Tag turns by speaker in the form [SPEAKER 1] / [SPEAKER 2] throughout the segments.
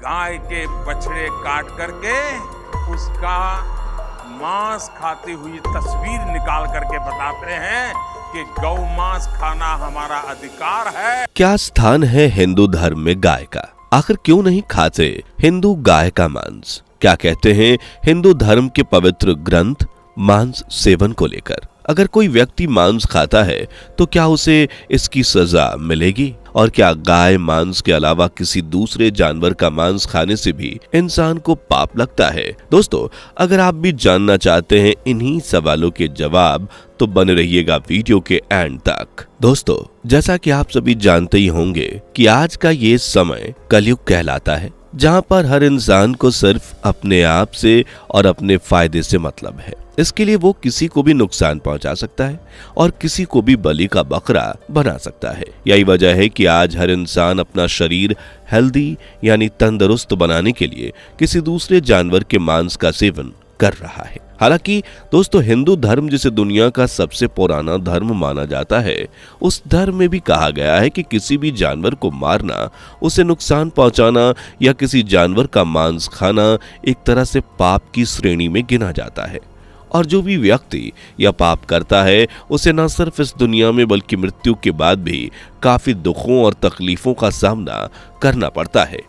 [SPEAKER 1] गाय के बछड़े काट करके उसका मांस खाती हुई तस्वीर निकाल करके बताते हैं कि गौ मांस खाना हमारा अधिकार है।
[SPEAKER 2] क्या स्थान है हिंदू धर्म में गाय का? आखिर क्यों नहीं खाते हिंदू गाय का मांस? क्या कहते हैं हिंदू धर्म के पवित्र ग्रंथ मांस सेवन को लेकर? अगर कोई व्यक्ति मांस खाता है तो क्या उसे इसकी सजा मिलेगी? और क्या गाय मांस के अलावा किसी दूसरे जानवर का मांस खाने से भी इंसान को पाप लगता है? दोस्तों, अगर आप भी जानना चाहते हैं इन्हीं सवालों के जवाब तो बने रहिएगा वीडियो के एंड तक। दोस्तों, जैसा कि आप सभी जानते ही होंगे कि आज का ये समय कलयुग कहलाता है, जहां पर हर इंसान को सिर्फ अपने आप से और अपने फायदे से मतलब है। इसके लिए वो किसी को भी नुकसान पहुंचा सकता है और किसी को भी बलि का बकरा बना सकता है। यही वजह है कि आज हर इंसान अपना शरीर हेल्दी यानी तंदुरुस्त बनाने के लिए किसी दूसरे जानवर के मांस का सेवन कर रहा है। हालांकि दोस्तों, हिंदू धर्म जिसे दुनिया का सबसे पुराना धर्म माना जाता है, उस धर्म में भी कहा गया है कि किसी भी जानवर को मारना, उसे नुकसान पहुंचाना या किसी जानवर का मांस खाना एक तरह से पाप की श्रेणी में गिना जाता है। और जो भी व्यक्ति यह पाप करता है उसे न सिर्फ इस दुनिया में बल्कि मृत्यु के बाद भी काफी दुखों और तकलीफों का सामना करना पड़ता है।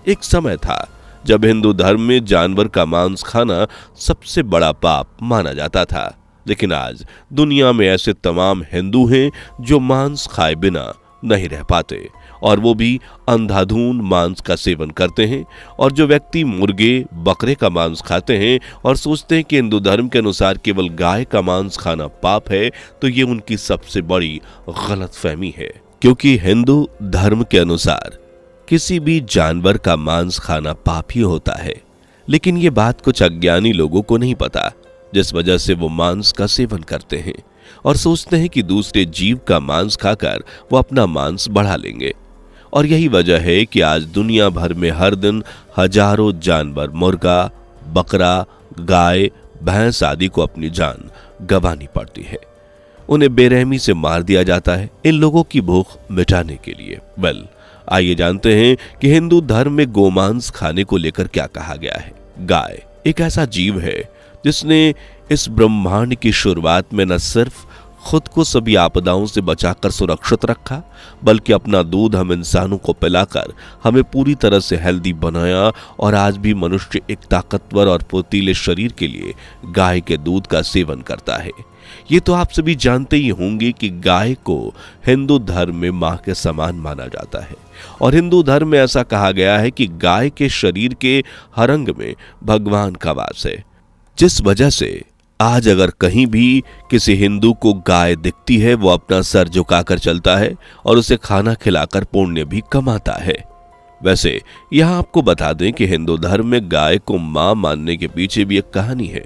[SPEAKER 2] एक समय था जब हिंदू धर्म में जानवर का मांस खाना सबसे बड़ा पाप माना जाता था, लेकिन आज दुनिया में ऐसे तमाम हिंदू हैं जो मांस खाए बिना नहीं रह पाते, और वो भी अंधाधुन मांस का सेवन करते हैं। और जो व्यक्ति मुर्गे बकरे का मांस खाते हैं और सोचते हैं कि हिंदू धर्म के अनुसार केवल गाय का मांस खाना पाप है, तो ये उनकी सबसे बड़ी गलतफहमी है। क्योंकि हिंदू धर्म के अनुसार किसी भी जानवर का मांस खाना पाप ही होता है, लेकिन ये बात कुछ अज्ञानी लोगों को नहीं पता, जिस वजह से वो मांस का सेवन करते हैं और सोचते हैं कि दूसरे जीव का मांस खाकर वो अपना मांस बढ़ा लेंगे। और यही वजह है कि आज दुनिया भर में हर दिन हजारों जानवर, मुर्गा, बकरा, गाय, भैंस आदि को अपनी जान गंवानी पड़ती है। उन्हें बेरहमी से मार दिया जाता है इन लोगों की भूख मिटाने के लिए। आइए जानते हैं कि हिंदू धर्म में गोमांस खाने को लेकर क्या कहा गया है। गाय एक ऐसा जीव है जिसने इस ब्रह्मांड की शुरुआत में न सिर्फ खुद को सभी आपदाओं से बचाकर सुरक्षित रखा, बल्कि अपना दूध हम इंसानों को पिलाकर हमें पूरी तरह से हेल्दी बनाया। और आज भी मनुष्य एक ताकतवर और फुर्तीले शरीर के लिए गाय के दूध का सेवन करता है। ये तो आप सभी जानते ही होंगे कि गाय को हिंदू धर्म में मां के समान माना जाता है, और हिंदू धर्म में ऐसा कहा गया है कि गाय के शरीर के हर अंग में भगवान का वास है, जिस वजह से आज अगर कहीं भी किसी हिंदू को गाय दिखती है, वो अपना सर झुकाकर चलता है और उसे खाना खिलाकर पुण्य भी कमाता है। वैसे यहां आपको बता दें कि हिंदू धर्म में गाय को मां मानने के पीछे भी एक कहानी है।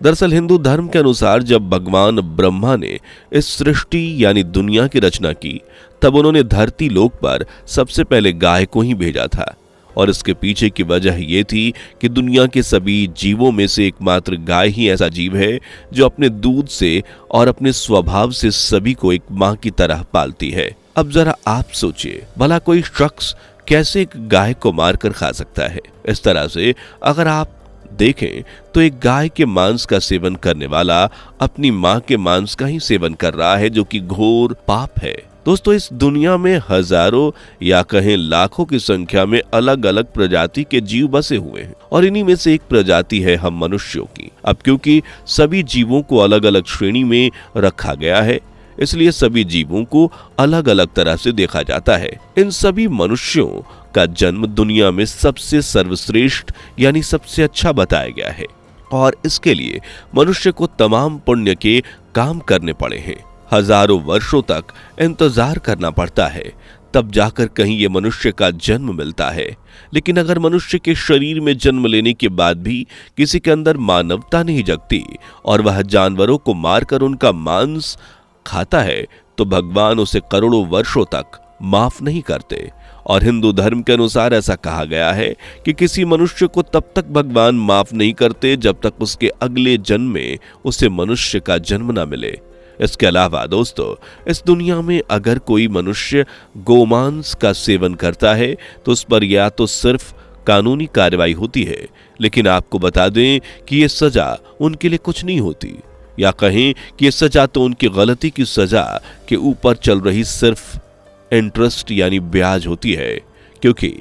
[SPEAKER 2] दरअसल हिंदू धर्म के अनुसार जब भगवान ब्रह्मा ने इस सृष्टि यानी दुनिया की रचना की, तब उन्होंने धरती लोक पर सबसे पहले गाय को ही भेजा था। और इसके पीछे की वजह यह थी कि दुनिया के सभी जीवों में से एकमात्र गाय ही ऐसा जीव है जो अपने दूध से और अपने स्वभाव से सभी को एक मां की तरह पालती है। अब जरा आप सोचिए, भला कोई शख्स कैसे एक गाय को मारकर खा सकता है? इस तरह से अगर आप देखें तो एक गाय के मांस का सेवन करने वाला अपनी मां के मांस का ही सेवन कर रहा है, जो कि घोर पाप है। दोस्तों, इस दुनिया में हजारों या कहें लाखों की संख्या में अलग अलग प्रजाति के जीव बसे हुए हैं, और इन्हीं में से एक प्रजाति है हम मनुष्यों की। अब क्योंकि सभी जीवों को अलग अलग श्रेणी में रखा गया है, इसलिए सभी जीवों को अलग अलग तरह से देखा जाता है। इन सभी मनुष्यों का जन्म दुनिया में सबसे सर्वश्रेष्ठ यानी सबसे अच्छा बताया गया है, और इसके लिए मनुष्य को तमाम पुण्य के काम करने पड़े हैं। हजारों वर्षों तक इंतजार करना पड़ता है, तब जाकर कहीं ये मनुष्य का जन्म मिलता है। लेकिन अगर मनुष्य के शरीर में जन्म लेने के बाद भी किसी के अंदर मानवता नहीं जगती और वह जानवरों को मारकर उनका मांस खाता है, तो भगवान उसे करोड़ों वर्षों तक माफ नहीं करते। और हिंदू धर्म के अनुसार ऐसा कहा गया है कि किसी मनुष्य को तब तक भगवान माफ नहीं करते जब तक उसके अगले जन्म में उसे मनुष्य का जन्म न मिले। इसके अलावा दोस्तों, इस दुनिया में अगर कोई मनुष्य गोमांस का सेवन करता है तो उस पर या तो सिर्फ कानूनी कार्रवाई होती है, लेकिन आपको बता दें कि ये सजा उनके लिए कुछ नहीं होती, या कहें कि ये सजा तो उनकी गलती की सजा के ऊपर चल रही सिर्फ इंटरेस्ट यानी ब्याज होती है, क्योंकि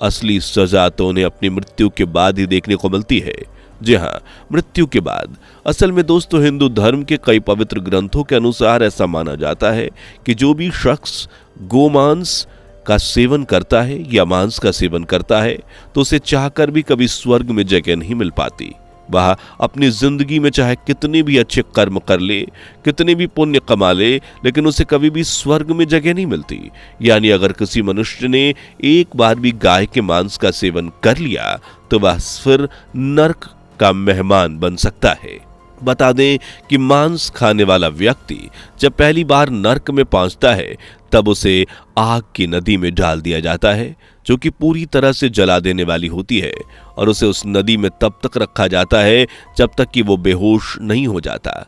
[SPEAKER 2] असली सजा तो उन्हें अपनी मृत्यु के बाद ही देखने को मिलती है। जी हाँ, मृत्यु के बाद। असल में दोस्तों, हिंदू धर्म के कई पवित्र ग्रंथों के अनुसार ऐसा माना जाता है कि जो भी शख्स गोमांस का सेवन करता है या मांस का सेवन करता है तो उसे चाहकर भी कभी स्वर्ग में जगह नहीं मिल पाती। वह अपनी जिंदगी में चाहे कितने भी अच्छे कर्म कर ले, कितने भी पुण्य कमा ले, लेकिन उसे कभी भी स्वर्ग में जगह नहीं मिलती। यानी अगर किसी मनुष्य ने एक बार भी गाय के मांस का सेवन कर लिया तो वह फिर नरक का मेहमान बन सकता है। बता दें कि मांस खाने वाला व्यक्ति जब पहली बार नरक में पहुंचता है तब उसे आग की नदी में डाल दिया जाता है, जो कि पूरी तरह से जला देने वाली होती है, और उसे उस नदी में तब तक रखा जाता है जब तक कि वो बेहोश नहीं हो जाता।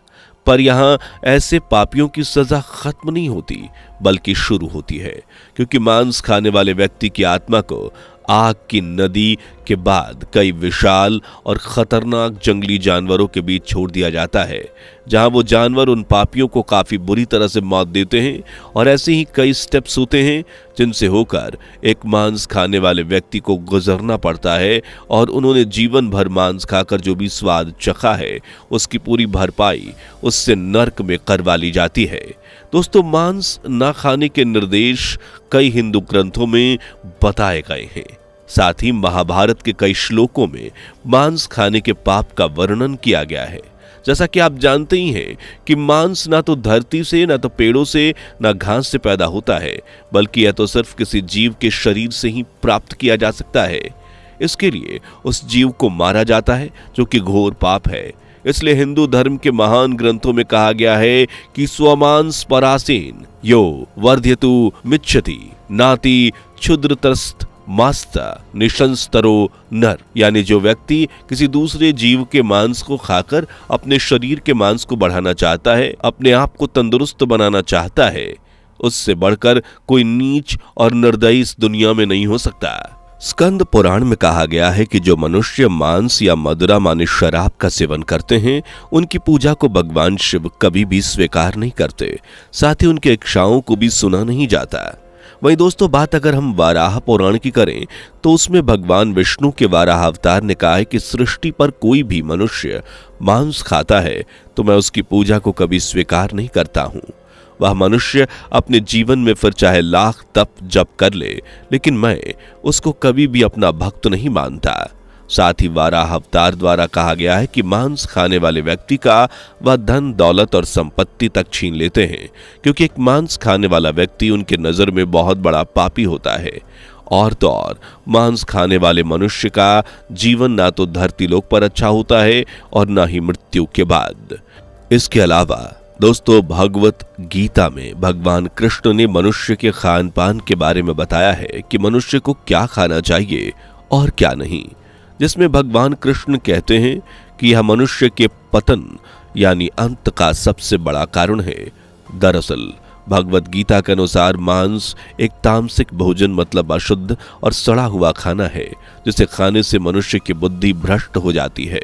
[SPEAKER 2] पर यहाँ ऐसे पापियों की सजा खत्म नहीं होती बल्कि शुरू होती है, क्योंकि मांस खाने वाले व्यक्ति की आत्मा को आग की नदी के बाद कई विशाल और खतरनाक जंगली जानवरों के बीच छोड़ दिया जाता है, जहां वो जानवर उन पापियों को काफी बुरी तरह से मौत देते हैं। और ऐसे ही कई स्टेप्स होते हैं जिनसे होकर एक मांस खाने वाले व्यक्ति को गुजरना पड़ता है, और उन्होंने जीवन भर मांस खाकर जो भी स्वाद चखा है उसकी पूरी भरपाई उससे नरक में करवा ली जाती है। दोस्तों, मांस न खाने के निर्देश कई हिंदू ग्रंथों में बताए गए हैं। साथ ही महाभारत के कई श्लोकों में मांस खाने के पाप का वर्णन किया गया है। जैसा कि आप जानते ही हैं कि मांस ना तो धरती से, ना तो पेड़ों से, ना घास से पैदा होता है, बल्कि यह तो सिर्फ किसी जीव के शरीर से ही प्राप्त किया जा सकता है। इसके लिए उस जीव को मारा जाता है, जो कि घोर पाप है। इसलिए हिंदू धर्म के महान ग्रंथों में कहा गया है कि स्वमांस परासीन यो वर्ध्यतु मिच्छति नाति क्षुद्रतस्त मास्ता निशंस्तरो नर, यानी जो व्यक्ति किसी दूसरे जीव के मांस को खाकर अपने शरीर के मांस को बढ़ाना चाहता है, अपने आप को तंदुरुस्त बनाना चाहता है, उससे बढ़कर कोई नीच और निर्दयी इस दुनिया में नहीं हो सकता। स्कंद पुराण में कहा गया है कि जो मनुष्य मांस या मदिरा माने शराब का सेवन करते हैं, उनकी पूजा को भगवान शिव कभी भी स्वीकार नहीं करते, साथ ही उनकी इच्छाओं को भी सुना नहीं जाता। वहीं दोस्तों, बात अगर हम वाराह पुराण की करें तो उसमें भगवान विष्णु के वाराह अवतार ने कहा है कि सृष्टि पर कोई भी मनुष्य मांस खाता है तो मैं उसकी पूजा को कभी स्वीकार नहीं करता हूं। वह मनुष्य अपने जीवन में फिर चाहे लाख तप जप कर ले, लेकिन मैं उसको कभी भी अपना भक्त नहीं मानता। साथ ही वाराह अवतार द्वारा कहा गया है कि मांस खाने वाले व्यक्ति का वह धन दौलत और संपत्ति तक छीन लेते हैं, क्योंकि एक मांस खाने वाला व्यक्ति उनके नजर में बहुत बड़ा पापी होता है। और तो और मांस खाने वाले मनुष्य का जीवन ना तो धरती लोक पर अच्छा होता है और ना ही मृत्यु के बाद। इसके अलावा दोस्तों, भगवत गीता में भगवान कृष्ण ने मनुष्य के खान पान के बारे में बताया है कि मनुष्य को क्या खाना चाहिए और क्या नहीं, जिसमें भगवान कृष्ण कहते हैं कि यह मनुष्य के पतन यानी अंत का सबसे बड़ा कारण है। दरअसल भगवत गीता के अनुसार मांस एक तामसिक भोजन मतलब अशुद्ध और सड़ा हुआ खाना है, जिसे खाने से मनुष्य की बुद्धि भ्रष्ट हो जाती है,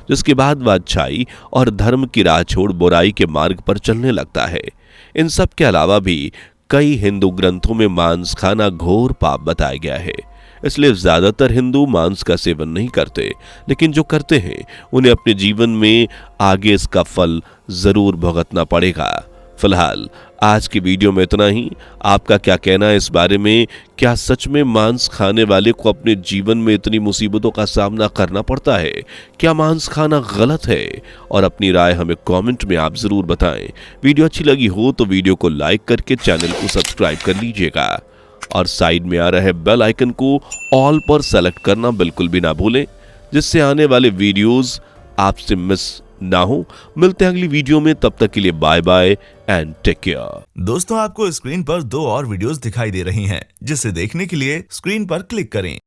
[SPEAKER 2] जिसके बाद वह अच्छाई और धर्म की राह छोड़ बुराई के मार्ग पर चलने लगता है। इन सब के अलावा भी कई हिंदू ग्रंथों में मांस खाना घोर पाप बताया गया है। इसलिए ज्यादातर हिंदू मांस का सेवन नहीं करते, लेकिन जो करते हैं उन्हें अपने जीवन में आगे इसका फल जरूर भुगतना पड़ेगा। फिलहाल आज की वीडियो में इतना ही। आपका क्या कहना है इस बारे में? क्या सच में मांस खाने वाले को अपने जीवन में इतनी मुसीबतों का सामना करना पड़ता है? क्या मांस खाना गलत है? और अपनी राय हमें कमेंट में आप जरूर बताएं। वीडियो अच्छी लगी हो तो वीडियो को लाइक करके चैनल को सब्सक्राइब कर लीजिएगा, और साइड में आ रहे बेल आइकन को ऑल पर सेलेक्ट करना बिल्कुल भी ना भूलें, जिससे आने वाले वीडियोस आपसे मिस ना हो। मिलते हैं अगली वीडियो में, तब तक के लिए bye bye and take care.
[SPEAKER 3] दोस्तों, आपको स्क्रीन पर 2 और वीडियोस दिखाई दे रही हैं, जिसे देखने के लिए स्क्रीन पर क्लिक करें।